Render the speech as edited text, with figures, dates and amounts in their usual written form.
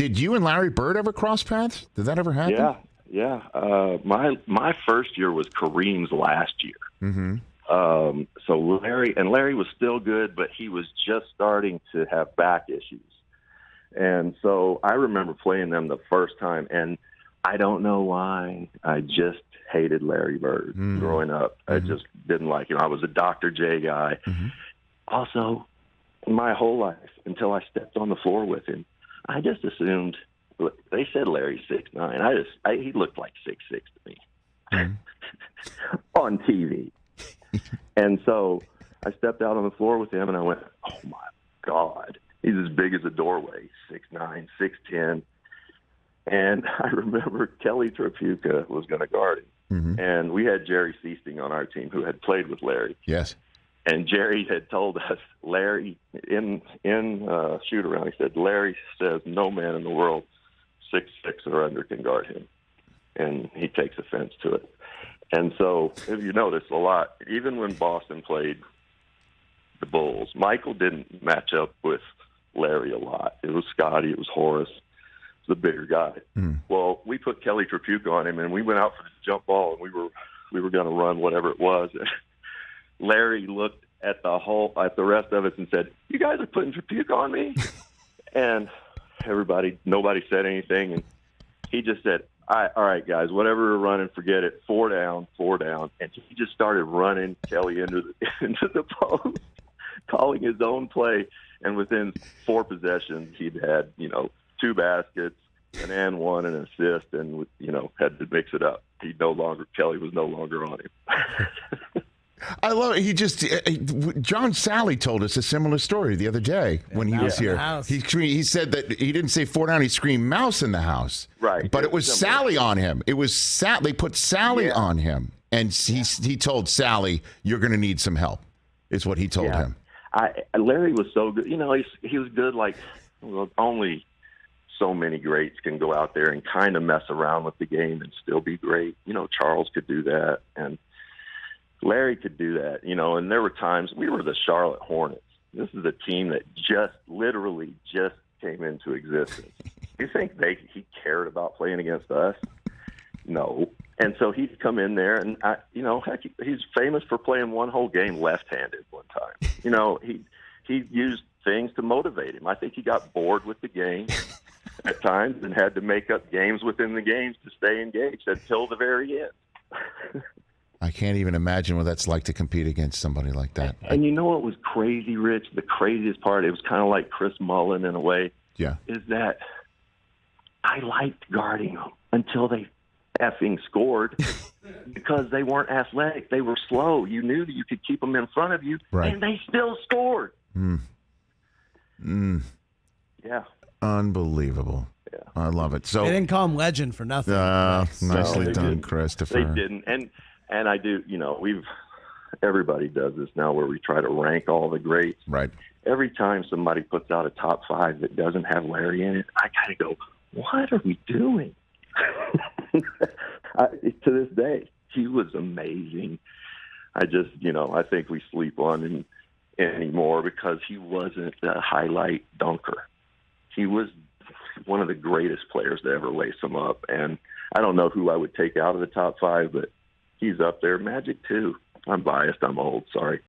Did you and Larry Bird ever cross paths? Did that ever happen? Yeah. My first year was Kareem's last year. Mm-hmm. So Larry was still good, but he was just starting to have back issues. And so I remember playing them the first time, and I don't know why. I just hated Larry Bird growing up. I just didn't like him. I was a Dr. J guy. Mm-hmm. Also, my whole life, until I stepped on the floor with him, I just assumed, they said Larry's 6'9". He looked like 6'6" to me on TV. And so I stepped out on the floor with him, and I went, oh, my God. He's as big as a doorway, 6'9", 6'10". And I remember Kelly Trapuka was going to guard him. Mm-hmm. And we had Jerry Seasting on our team who had played with Larry. Yes. And Jerry had told us, Larry, in shoot-around, he said, Larry says no man in the world 6'6" or under can guard him. And he takes offense to it. And so, if you notice a lot, even when Boston played the Bulls, Michael didn't match up with Larry a lot. It was Scotty, it was Horace, the bigger guy. Well, we put Kelly Trapuka on him, and we went out for the jump ball, and we were going to run whatever it was. Larry looked at the rest of us and said, "You guys are putting Trapuka on me?" And nobody said anything, and he just said, all right, guys, whatever we're running, forget it. 4 down. And he just started running Kelly into the post, calling his own play. And within 4 possessions, he'd had, 2 baskets, an and one, and an assist, and, had to mix it up. Kelly was no longer on him. I love it. John Sally told us a similar story the other day when he was here. He said that he didn't say 4 down, he screamed mouse in the house. Right. But it was Sally on him. It was they put Sally on him. And he told Sally, you're going to need some help, is what he told him. Larry was so good. He was good only so many greats can go out there and kind of mess around with the game and still be great. Charles could do that, and Larry could do that, and there were times we were the Charlotte Hornets. This is a team that literally just came into existence. You think he cared about playing against us? No. And so he'd come in there, and he's famous for playing one whole game left-handed one time. He used things to motivate him. I think he got bored with the game at times and had to make up games within the games to stay engaged until the very end. I can't even imagine what that's like to compete against somebody like that. And you know what was crazy, Rich? The craziest part, it was kind of like Chris Mullin in a way, is that I liked guarding them until they effing scored because they weren't athletic. They were slow. You knew that you could keep them in front of you, and they still scored. Yeah. Unbelievable. Yeah. I love it. So they didn't call him legend for nothing. Nicely done, Christopher. They didn't. And I do, everybody does this now where we try to rank all the greats. Right. Every time somebody puts out a top 5 that doesn't have Larry in it, I kind of go, what are we doing? To this day, he was amazing. I just, I think we sleep on him anymore because he wasn't a highlight dunker. He was one of the greatest players to ever lace them up. And I don't know who I would take out of the top 5, but he's up there. Magic, too. I'm biased. I'm old. Sorry.